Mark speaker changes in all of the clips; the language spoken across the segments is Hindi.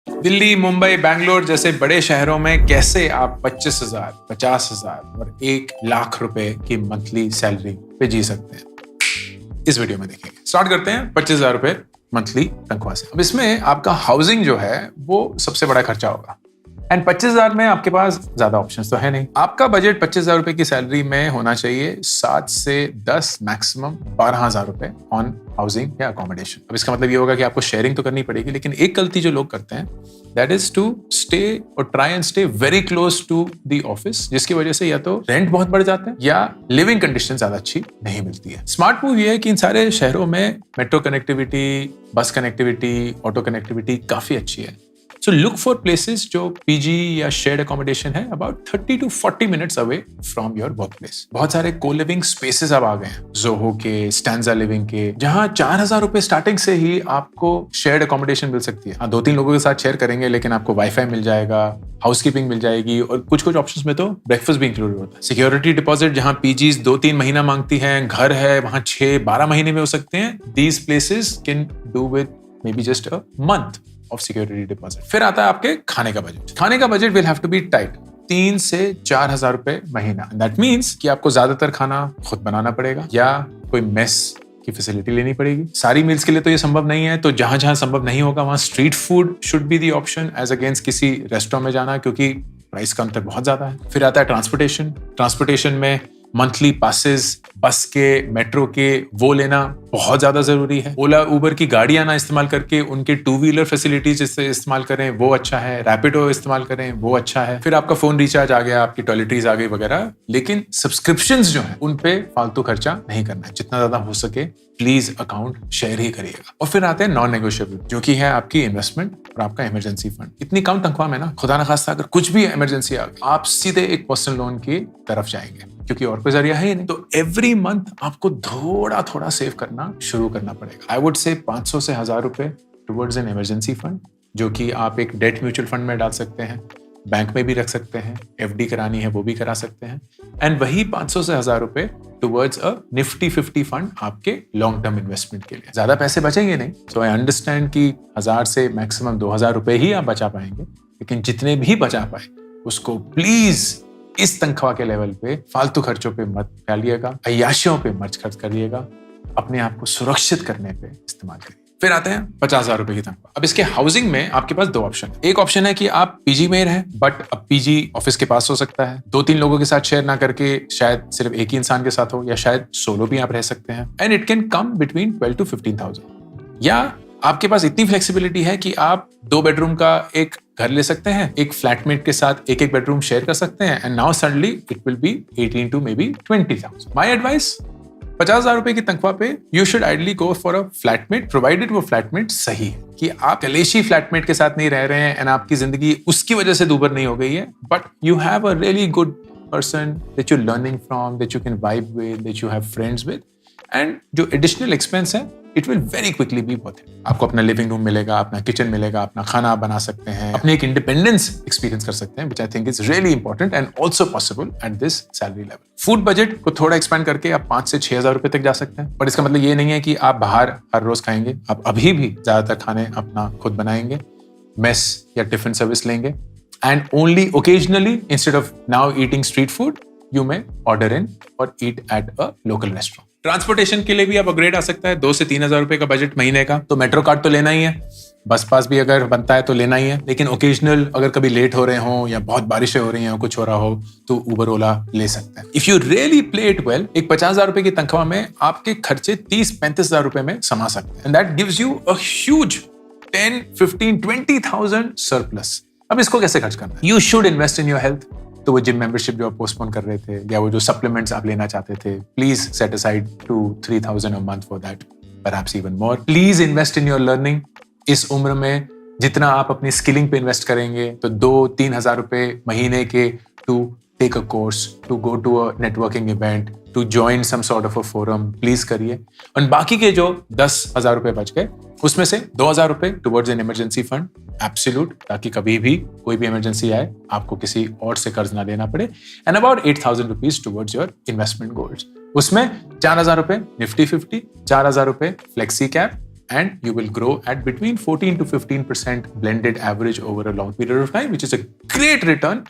Speaker 1: दिल्ली, मुंबई, बैंगलोर जैसे बड़े शहरों में कैसे आप 25,000, 50,000 और 1 लाख रुपए की मंथली सैलरी पे जी सकते हैं, इस वीडियो में देखेंगे। स्टार्ट करते हैं 25,000 रुपए मंथली तनख्वाह से। अब इसमें आपका हाउसिंग जो है वो सबसे बड़ा खर्चा होगा एंड 25,000 में आपके पास ज्यादा ऑप्शंस तो है नहीं। आपका बजट 25,000 रुपए की सैलरी में होना चाहिए 7 से 10 मैक्सिमम 12,000 रुपए ऑन हाउसिंग या अकोमोडेशन। अब इसका मतलब ये होगा कि आपको शेयरिंग तो करनी पड़ेगी, लेकिन एक गलती जो लोग करते हैं दैट इज टू स्टे और try and stay very close to the office, जिसकी वजह से या तो रेंट बहुत बढ़ जाते हैं या लिविंग कंडीशन ज्यादा अच्छी नहीं मिलती है। स्मार्ट मूव ये है कि इन सारे शहरों में मेट्रो कनेक्टिविटी, बस कनेक्टिविटी, ऑटो कनेक्टिविटी काफी अच्छी है। So look for places जो PG या shared accommodation है about 30 to 40 minutes away from your workplace। बहुत सारे co-living spaces अब आ गए हैं, Zoho के, Stanza Living के, जहाँ 4,000 रुपए स्टार्टिंग से ही आपको shared accommodation मिल सकती है। हाँ, 2-3 लोगों के साथ शेयर करेंगे, लेकिन आपको वाईफाई मिल जाएगा, हाउसकीपिंग मिल जाएगी और कुछ ऑप्शंस में तो ब्रेकफास्ट भी इंक्लूडेड होता है। सिक्योरिटी डिपॉजिट जहाँ PGs 2-3 महीना मांगती हैं, घर है वहाँ 6-12 महीने में हो सकते हैं। These places can do with maybe just a month of security deposit. फिर आता है आपके खाने का बजट। खाने का budget will have to be tight, 3 से 4,000 रुपए महीना। दैट मीन्स कि आपको ज्यादातर खाना खुद बनाना पड़ेगा या कोई मेस की फैसिलिटी लेनी पड़ेगी। सारी मील्स के लिए तो ये संभव नहीं है, तो जहां जहां संभव नहीं होगा वहां street food should be the option as against किसी रेस्टोरेंट में जाना, क्योंकि प्राइस का अंतर बहुत ज्यादा है। फिर आता है ट्रांसपोर्टेशन में मंथली पासेस, बस के, मेट्रो के, वो लेना बहुत ज्यादा जरूरी है। ओला उबर की गाड़ियां ना इस्तेमाल करके उनके 2-व्हीलर फैसिलिटीज इस्तेमाल करें, वो अच्छा है। रैपिडो इस्तेमाल करें, वो अच्छा है। फिर आपका फोन रिचार्ज आ गया, आपकी टॉयलेटरीज आ गई वगैरह, लेकिन सब्सक्रिप्शंस जो है उन पे फालतू खर्चा नहीं करना है। जितना ज्यादा हो सके प्लीज अकाउंट शेयर ही करिएगा। और फिर आते हैं नॉन नेगोशिएबल, जो कि है आपकी इन्वेस्टमेंट और आपका इमरजेंसी फंड। इतनी कम तनख्वाह में ना, खुदा ना खास्ता अगर कुछ भी इमरजेंसी आ गई, आप सीधे एक पर्सनल लोन की तरफ जाएंगे, क्योंकि और कोई जरिया है ही नहीं। तो एवरी मंथ आपको थोड़ा थोड़ा सेव करना शुरू करना पड़ेगा। आई वुड से 500 से 1,000 रुपए टुवर्ड्स एन इमरजेंसी फंड, जो कि आप एक डेट म्यूचुअल फंड में डाल सकते हैं, बैंक में भी रख सकते हैं, FD करानी है वो भी करा सकते हैं, एंड वही 500 से 1,000 रुपए टुवर्ड्स अ निफ्टी 50 फंड आपके लॉन्ग टर्म इन्वेस्टमेंट के लिए। ज्यादा पैसे बचेंगे नहीं, सो आई अंडरस्टैंड कि 1,000 से मैक्सिमम 2,000 रुपए ही आप बचा पाएंगे, लेकिन जितने भी बचा पाए उसको प्लीज इस तनख्वाह के लेवल पे फालतू खर्चों पे मत डालिएगा, अय्याशियों पे मत खर्च करिएगा, अपने आप को सुरक्षित करने पे इस्तेमाल करिए। फिर आते हैं 50,000 रुपए की तनख्वाह। अब इसके हाउसिंग में आपके पास 2 ऑप्शन है। एक ऑप्शन है कि आप PG में रहें, बट अब PG ऑफिस के पास हो सकता है, 2-3 लोगों के साथ शेयर ना करके शायद सिर्फ एक ही इंसान के साथ हो, या शायद सोलो भी आप रह सकते हैं, and it can come between 12 to 15,000। या आपके पास इतनी फ्लेक्सिबिलिटी है कि आप 2 बेडरूम का एक घर ले सकते हैं, एक फ्लैटमेट के साथ एक बेडरूम शेयर कर सकते हैं, and now suddenly it will be 18 to maybe 20,000। My advice, 50,000 रुपए की तनख्वाह पे you should ideally go for a flatmate, provided वो फ्लैटमेट सही है, कि आप कलेशी फ्लैटमेट के साथ नहीं रह रहे हैं एंड आपकी जिंदगी उसकी वजह से दूभर नहीं हो गई है, but you have a really good person that you're learning from, that you can vibe with, that you have friends with, and जो additional expense है it will very quickly be worth it। आपको अपना लिविंग रूम मिलेगा, अपना किचन मिलेगा, अपना खाना आप बना सकते हैं, अपने एक इंडिपेंडेंस एक्सपीरियंस कर सकते हैं, which I think is really important and also possible at this salary level। Food budget को थोड़ा एक्सपेंड करके आप 5 से 6,000 रुपए तक जा सकते हैं, पर इसका मतलब ये नहीं है कि आप बाहर हर रोज खाएंगे। आप अभी भी ज्यादातर खाने अपना खुद बनाएंगे, मेस या टिफिन सर्विस लेंगे, and only occasionally, instead of now eating street food, you may order in or eat at a local restaurant। Transportation के लिए भी आप अपग्रेड आ सकता है। 2 से 3,000 रुपए का बजट महीने का, तो मेट्रो कार्ड तो लेना ही है, बस पास भी अगर बनता है तो लेना ही है, लेकिन ओकेजनल अगर कभी लेट हो रहे हो या बहुत बारिशें हो रही हैं, कुछ हो रहा हो, तो उबर ओला ले सकते हैं। If you really play it well, एक 50,000 रुपए की तनख्वाह में आपके खर्चे 30-35,000 रुपए में समा सकते हैं, and that gives you a huge 10, 15, 20,000 surplus. अब इसको कैसे खर्च करना है? You should invest in your health. तो वो जिम मेंबरशिप जो आप पोस्टपोन कर रहे थे, या वो जो सप्लीमेंट्स आप लेना चाहते थे, please set aside 2-3,000 a month for that, perhaps even more. Please invest in your learning. इस उम्र में जितना आप अपनी स्किलिंग पे इन्वेस्ट करेंगे, तो 2-3,000 रुपए महीने के to take a course, to go to a networking event, to join some sort of a forum, please करिए। और बाकी के जो 10,000 रुपए बच गए, उसमें से 2,000 रुपए towards an emergency fund, absolute, ताकि कभी भी कोई भी इमरजेंसी आए आपको किसी और से कर्ज ना लेना पड़े, and about 8,000 rupees towards your investment goals. उसमें 4,000 रुपए निफ्टी 50, 4,000 रुपए flexi cap, and you will grow at between 14 to 15% blended average over a long period of time, which is a great return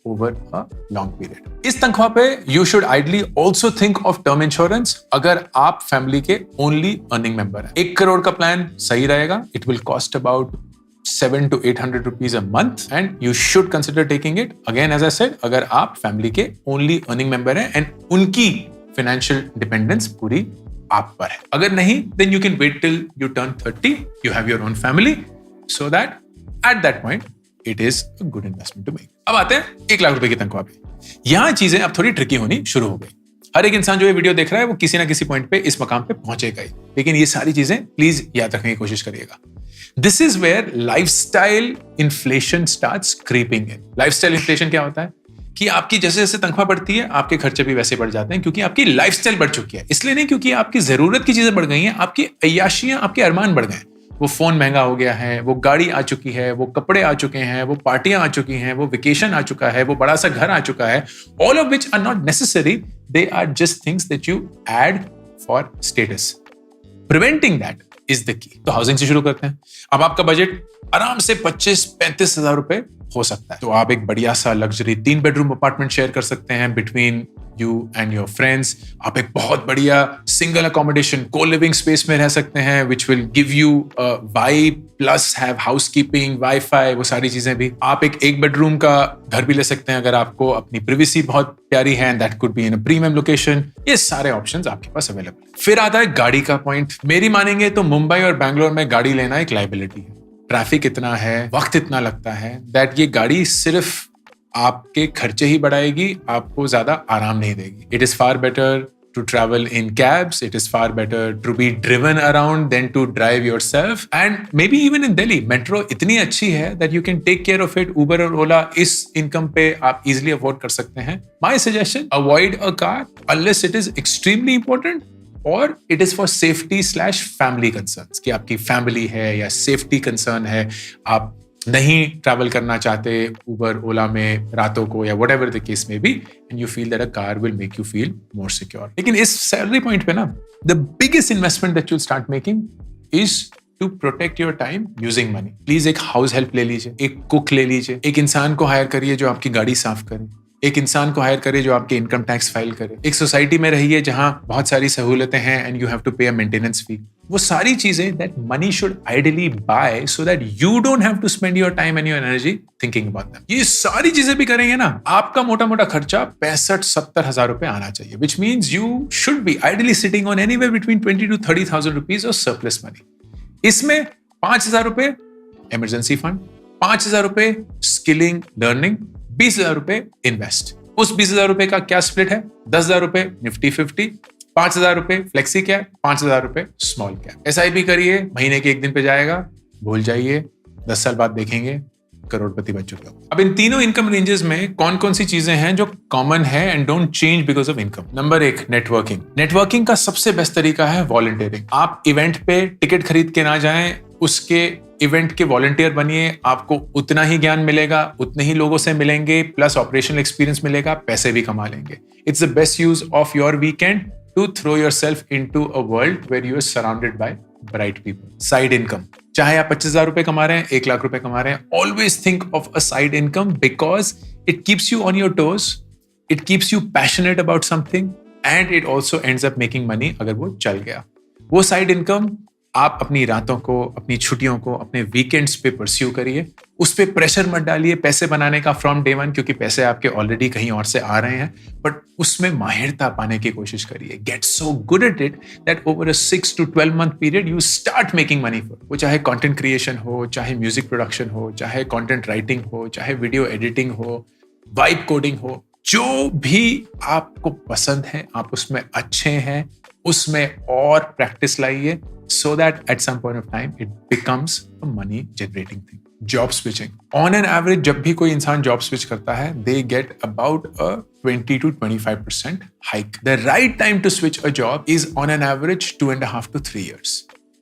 Speaker 1: over a long period. इस तनख्वाह पे you should ideally also think of term insurance अगर आप फैमिली के only earning member हैं। 1 करोड़ का प्लान सही रहेगा। It will cost about 700 to 800 rupees a month and you should consider taking it. Again, as I said, अगर आप फैमिली के only earning member हैं and उनकी financial dependence पूरी आप पर है। अगर नहीं, then you can wait till you turn 30, you have your own family, so that at that point it is a good investment to make. अब आते हैं 1 लाख रुपए की तनख्वाह पे। यहां चीजें अब थोड़ी ट्रिकी होनी शुरू हो गई। हर एक इंसान जो ये वीडियो देख रहा है वो किसी ना किसी पॉइंट पे इस मकाम पे पहुंचेगा ही, लेकिन ये सारी चीजें प्लीज याद रखने की कोशिश करिएगा। This is where lifestyle inflation starts creeping in. Lifestyle inflation क्या होता है कि आपकी जैसे जैसे तनख्वाह बढ़ती है आपके खर्चे भी वैसे बढ़ जाते हैं, क्योंकि आपकी लाइफस्टाइल बढ़ चुकी है। इसलिए नहीं क्योंकि आपकी जरूरत की चीजें बढ़ गई हैं, आपकी अय्याशियां, आपके अरमान बढ़ गए हैं। वो फोन महंगा हो गया है, वो गाड़ी आ चुकी है, वो कपड़े आ चुके हैं, वो पार्टियां आ चुकी हैं, वो वेकेशन आ चुका है, वो बड़ा सा घर आ चुका है। All of which are not necessary, they are just things that you add for status. Preventing that is the key. तो हाउसिंग से शुरू करते हैं। अब आपका बजट आराम से 25-35 हजार रुपए हो सकता है, तो आप एक बढ़िया सा लग्जरी 3 बेडरूम अपार्टमेंट शेयर कर सकते हैं between you and your friends. आप एक बहुत बढ़िया सिंगल अकोमोडेशन को लिविंग स्पेस में रह सकते हैं, which will give you vibe plus have housekeeping, wifi, वो सारी चीजें भी। आप एक बेडरूम का घर भी ले सकते हैं अगर आपको अपनी प्रिवेसी बहुत प्यारी है, and that could be in a premium location. ये सारे ऑप्शंस आपके पास अवेलेबल है। फिर आता है गाड़ी का पॉइंट। मेरी मानेंगे तो मुंबई और बैंगलोर में गाड़ी लेना एक लाइबिलिटी है। ट्रैफिक इतना है, वक्त इतना लगता है दैट ये गाड़ी सिर्फ आपके खर्चे ही बढ़ाएगी, आपको ज्यादा आराम नहीं देगी। It is far better to travel in cabs, it is far better to be driven around than to drive yourself. And maybe even in Delhi metro इतनी अच्छी है that you can take care of it. Uber और ओला इस इनकम पे आप इजिली अफोर्ड कर सकते हैं। My suggestion, avoid a car unless it is extremely important और इट इज फॉर सेफ्टी/फैमिली कंसर्न्स, कि आपकी फैमिली है या सेफ्टी कंसर्न है, आप नहीं ट्रैवल करना चाहते उबर ओला में रातों को या व्हाटएवर द केस में बी, and you feel that a car will make you feel more secure. लेकिन इस सैलरी पॉइंट पे ना the biggest investment that you start making is to protect your time using money. Please एक हाउस हेल्प ले लीजिए, एक कुक ले लीजिए, एक इंसान को हायर करिए जो आपकी गाड़ी साफ करे, एक इंसान को हायर करे जो आपके इनकम टैक्स फाइल करे, एक सोसाइटी में रहिए जहां बहुत सारी सहूलतें हैं एंड यू हैव टू पे अ मेंटेनेंस फी। वो सारी चीजें that money should ideally buy so that you don't have to spend your time and your energy thinking about them. ये सारी चीजें भी करेंगे ना, आपका मोटा मोटा खर्चा 65-70 हजार रुपए आना चाहिए, which means you should be ideally sitting on anywhere between 20 to 30,000 rupees of surplus money. इसमें 5,000 रुपए इमरजेंसी फंड, 5,000 रुपए स्किलिंग लर्निंग, 20,000 रुपए इन्वेस्ट। उस 20,000 रुपए का क्या स्प्लिट है? 10,000 रुपए निफ्टी 50, 5,000 रुपए फ्लेक्सी कैप, 5,000 रुपए स्मॉल कैप। SIP करिए, महीने के 1 दिन पे जाएगा, भूल जाइए, 10 साल बाद देखेंगे करोड़पति बन चुके हो। अब इन तीनों इनकम रेंजेस में कौन कौन सी चीजें हैं जो कॉमन है and don't change because of income? Number 1, networking. Networking का सबसे बेस्ट तरीका है वॉलंटियरिंग। आप इवेंट पे टिकट खरीद के ना जाएं, उसके इवेंट के वॉलंटियर बनिए, आपको उतना ही ज्ञान मिलेगा, उतने ही लोगों से मिलेंगे, प्लस ऑपरेशनल एक्सपीरियंस मिलेगा, पैसे भी कमा लेंगे। It's the best use of your weekend to throw yourself into a world where you are surrounded by bright people. Side income, चाहे आप 25,000 रुपए कमा रहे हैं, 1 लाख रुपए कमा रहे हैं, always think of a side income because it keeps you on your toes, it keeps you passionate about something and it also ends up making money अगर वो चल गया। वो साइड इनकम आप अपनी रातों को, अपनी छुट्टियों को, अपने वीकेंड्स पे परस्यू करिए। उस पे प्रेशर मत डालिए पैसे बनाने का फ्रॉम डे वन, क्योंकि पैसे आपके ऑलरेडी कहीं और से आ रहे हैं, बट उसमें माहिरता पाने की कोशिश करिए। Get so good at it that over a 6 to 12 month period you start making money for. वो चाहे कंटेंट क्रिएशन हो, चाहे म्यूजिक प्रोडक्शन हो, चाहे कंटेंट राइटिंग हो, चाहे वीडियो एडिटिंग हो, वाइब कोडिंग हो, जो भी आपको पसंद है, आप उसमें अच्छे हैं, उसमें और प्रैक्टिस लाइए so that at some point of time it becomes a money generating thing. Job switching. On an average, जब भी कोई इंसान जॉब स्विच करता है, they get about a 20 to 25% hike. The right time to switch a job is on an average 2.5 to 3 years.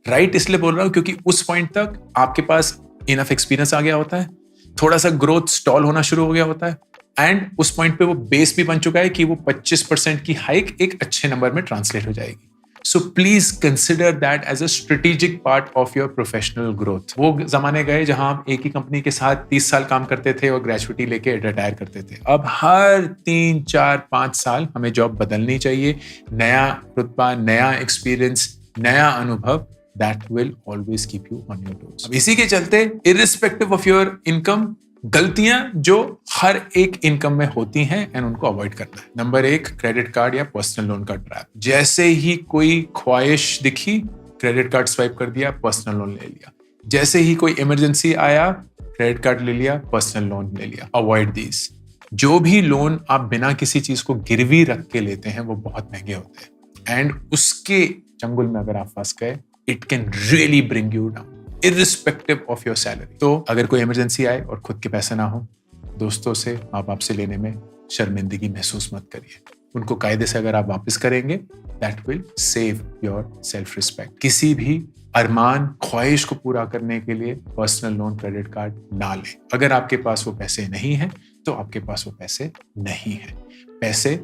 Speaker 1: Right इसलिए बोल रहा हूँ क्योंकि उस पॉइंट तक आपके पास enough experience आ गया होता है, थोड़ा सा ग्रोथ स्टॉल होना शुरू हो गया होता है, एंड उस पॉइंट पे वो बेस भी बन चुका है कि वो 25% की हाइक एक अच्छे नंबर में ट्रांसलेट हो जाएगी। So please consider that as a strategic part of your professional growth. वो जमाने गए जहां आप एक ही कंपनी के साथ 30 साल काम करते थे और ग्रेजुएटी लेके रिटायर करते थे। अब हर 3, 4, 5 साल हमें जॉब बदलनी चाहिए। नया रुतबा, नया एक्सपीरियंस, नया अनुभव, that will always keep you on your toes. अब इसी के चलते irrespective of your income, गलतियां जो हर एक इनकम में होती हैं एंड उनको अवॉइड करना है। नंबर 1, क्रेडिट कार्ड या पर्सनल लोन का ट्रैप। जैसे ही कोई ख्वाहिश दिखी, क्रेडिट कार्ड स्वाइप कर दिया, पर्सनल लोन ले लिया। जैसे ही कोई इमरजेंसी आया, क्रेडिट कार्ड ले लिया, पर्सनल लोन ले लिया। Avoid this. जो भी लोन आप बिना किसी चीज को गिरवी रख के लेते हैं वो बहुत महंगे होते हैं एंड उसके चंगुल में अगर आप फंस गए, it can really bring you down irrespective of your salary. तो अगर कोई इमरजेंसी आए और खुद के पैसे ना हो, दोस्तों से, माँ बाप से लेने में शर्मिंदगी महसूस मत करिए। उनको कायदे से अगर आप वापस करेंगे, that will save your self respect. किसी भी अरमान, ख्वाहिश को पूरा करने के लिए पर्सनल लोन, क्रेडिट कार्ड ना लें। अगर आपके पास वो पैसे नहीं हैं, तो आपके पास वो पैसे नहीं हैं। पैसे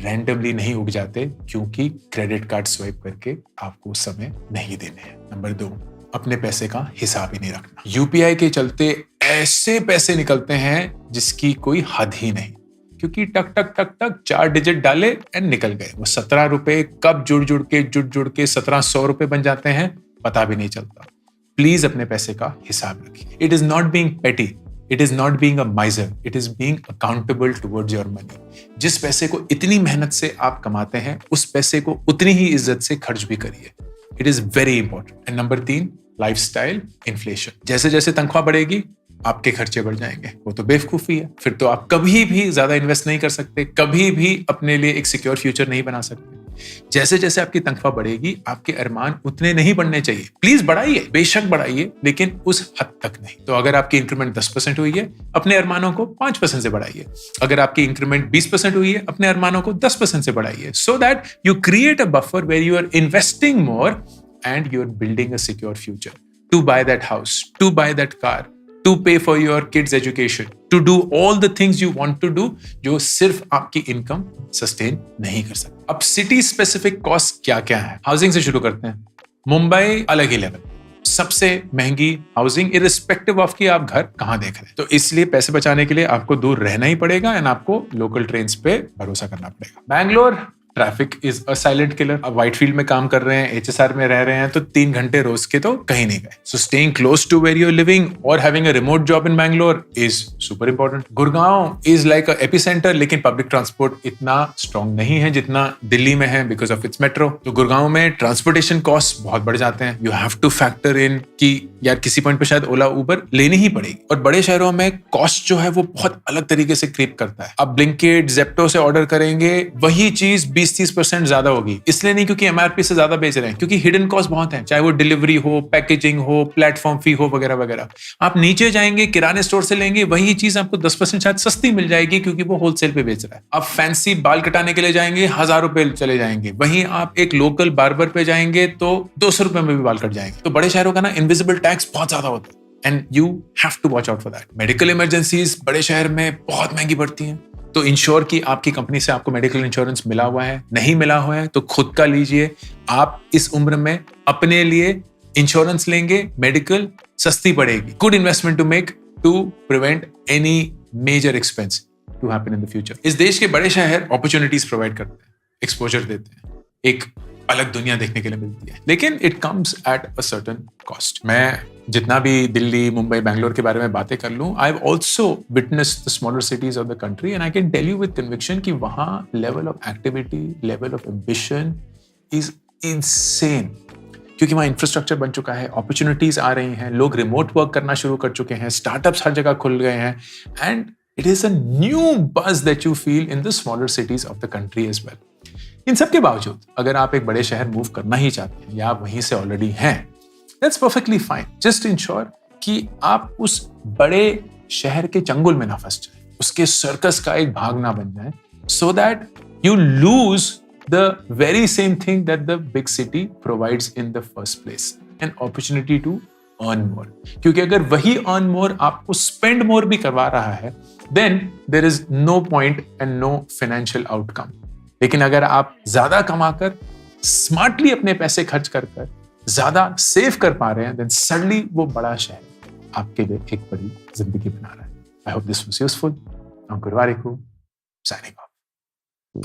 Speaker 1: रैंडमली नहीं उग जाते क्योंकि क्रेडिट कार्ड स्वाइप करके आपको उस समय नहीं देने हैं। नंबर 2, अपने पैसे का हिसाब ही नहीं रखना। यूपीआई के चलते ऐसे पैसे निकलते हैं जिसकी कोई हद ही नहीं, क्योंकि टक टक टक टक 4 डिजिट डाले एंड निकल गए। वो 17 रुपए कब जुड़ जुड़ के 1700 रुपए बन जाते हैं, पता भी नहीं चलता। प्लीज अपने पैसे का हिसाब रखिए। इट इज नॉट बीइंग पेटी, it is not being a माइजर, it is being accountable towards your money. जिस पैसे को इतनी मेहनत से आप कमाते हैं, उस पैसे को उतनी ही इज्जत से खर्च भी करिए। It is very important. And number 3, lifestyle inflation. जैसे जैसे तनख्वाह बढ़ेगी, आपके खर्चे बढ़ जाएंगे। वो तो बेवकूफी है। फिर तो आप कभी भी ज्यादा इन्वेस्ट नहीं कर सकते, कभी भी अपने लिए एक सिक्योर फ्यूचर नहीं बना सकते। जैसे जैसे आपकी तनख्वाह बढ़ेगी, आपके अरमान उतने नहीं बढ़ने चाहिए। प्लीज बढ़ाइए, बेशक बढ़ाइए, लेकिन उस हद तक नहीं। तो अगर आपकी इंक्रीमेंट 10% हुई है, अपने अरमानों को 5% से बढ़ाइए। अगर आपकी इंक्रीमेंट 20% हुई है, अपने अरमानों को 10% से बढ़ाइए, so that you create a buffer where you are investing more and you're building a secure future to buy that house, to buy that car, to pay for your kids' education, to do all the things you want to do, जो सिर्फ आपकी इनकम सस्टेन नहीं कर सकती। अब सिटी स्पेसिफिक कॉस्ट क्या क्या है? हाउसिंग से शुरू करते हैं। मुंबई अलग ही लेवल, सबसे महंगी हाउसिंग, इरिस्पेक्टिव ऑफ कि आप घर कहां देख रहे हैं। तो इसलिए पैसे बचाने के लिए आपको दूर रहना ही पड़ेगा एंड आपको लोकल ट्रेन्स पे भरोसा करना पड़ेगा। Bangalore, traffic is a silent killer. अब व्हाइट फील्ड में काम कर रहे हैं, एचएसआर में रह रहे हैं, तो 3 घंटे रोज के तो कहीं नहीं गए। So staying close to where you are living और having a remote job in Bangalore is super important. Gurgaon is like a epicenter, लेकिन पब्लिक ट्रांसपोर्ट इतना स्ट्रॉन्ग नहीं है जितना दिल्ली में है बिकॉज ऑफ इट्स मेट्रो। तो गुड़गांव में ट्रांसपोर्टेशन कॉस्ट बहुत बढ़ जाते हैं। You have two factor in कि यार किसी पॉइंट पे शायद ओला उबर लेनी ही पड़ेगी। और बड़े शहरों में कॉस्ट जो है वो बहुत अलग तरीके से क्रीप करता है। अब ब्लिंकिट, ज़ेप्टो से ऑर्डर करेंगे, वही चीज 20-30% ज्यादा होगी। इसलिए नहीं क्योंकि एमआरपी से ज्यादा बेच रहे हैं, क्योंकि हिडन कॉस्ट बहुत है, चाहे वो डिलीवरी हो, पैकेजिंग हो, प्लेटफॉर्म फी हो, वगैरह वगैरह। आप नीचे जाएंगे, किराने स्टोर से लेंगे, वही चीज आपको 10% शायद सस्ती मिल जाएगी क्योंकि वो होलसेल पे बेच रहा है। आप फैंसी बाल कटाने के लिए जाएंगे, 1000 रुपए चले जाएंगे। वहीं आप एक लोकल बार्बर पे जाएंगे तो 200 रुपए में भी बाल कट जाएंगे। तो बड़े शहरों का ना इनविजिबल टैक्स बहुत ज्यादा होता है and you have to watch out for that. Medical emergencies बड़े शहर में बहुत महंगी पड़ती हैं, तो इंश्योर कि आपकी कंपनी से आपको मेडिकल इंश्योरेंस मिला हुआ है। नहीं मिला हुआ है तो खुद का लीजिए। आप इस उम्र में अपने लिए इंश्योरेंस लेंगे, मेडिकल सस्ती पड़ेगी। Good investment to make to prevent any major expense to happen in the future. इस देश के बड़े शहर अपॉर्चुनिटीज प्रोवाइड करते हैं, एक्सपोजर देते हैं, एक अलग दुनिया देखने के लिए मिलती है, लेकिन it comes at a certain cost. मैं जितना भी दिल्ली, मुंबई, बैंगलोर के बारे में बातें कर लूं, I have also witnessed the smaller cities of the country and I can tell you with conviction कि वहां level of activity, level of ambition is insane, क्योंकि वहां इंफ्रास्ट्रक्चर बन चुका है, अपॉर्चुनिटीज आ रही हैं, लोग रिमोट वर्क करना शुरू कर चुके हैं, स्टार्टअप्स हर जगह खुल गए हैं and it is a new buzz that you feel in the smaller cities of the country as well. इन सब के बावजूद अगर आप एक बड़े शहर मूव करना ही चाहते हैं या आप वहीं से ऑलरेडी हैं, that's perfectly fine. Just ensure कि आप उस बड़े शहर के चंगुल में ना फंस जाए, उसके सर्कस का एक भाग ना बन जाए, so that you lose the very same thing that the big city provides in the first place, an opportunity to earn more. क्योंकि अगर वही अर्न मोर आपको स्पेंड मोर भी करवा रहा है, then there is no point and no financial outcome. लेकिन अगर आप ज्यादा कमाकर स्मार्टली अपने पैसे खर्च कर ज्यादा सेव कर पा रहे हैं, देन सडनली वो बड़ा शहर आपके लिए एक बड़ी जिंदगी बना रहा है। I hope this was useful. Ankur Warikoo signing off.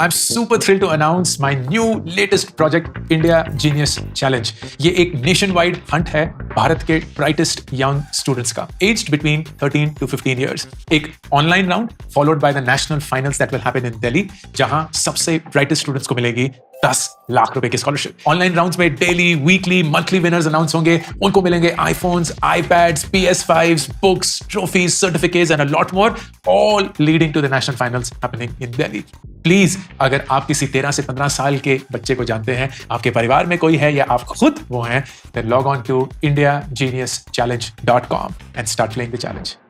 Speaker 1: I'm super thrilled to announce my new latest project, India Genius Challenge. ये एक nationwide hunt है भारत के brightest young students का, aged between 13 to 15 years. एक online round followed by the national finals that will happen in Delhi, जहां सबसे brightest students को मिलेगी 10 लाख रुपए की स्कॉलरशिप। ऑनलाइन राउंड्स में daily, weekly, monthly winners announce होंगे। उनको मिलेंगे iPhones, iPads, PS5s, books, trophies, certificates and a lot more, all leading to the national finals happening in Delhi. Please, अगर आप किसी 13 से 15 साल के बच्चे को जानते हैं, आपके परिवार में कोई है या आप खुद वो हैं, then log on to indiageniuschallenge.com and start playing the challenge.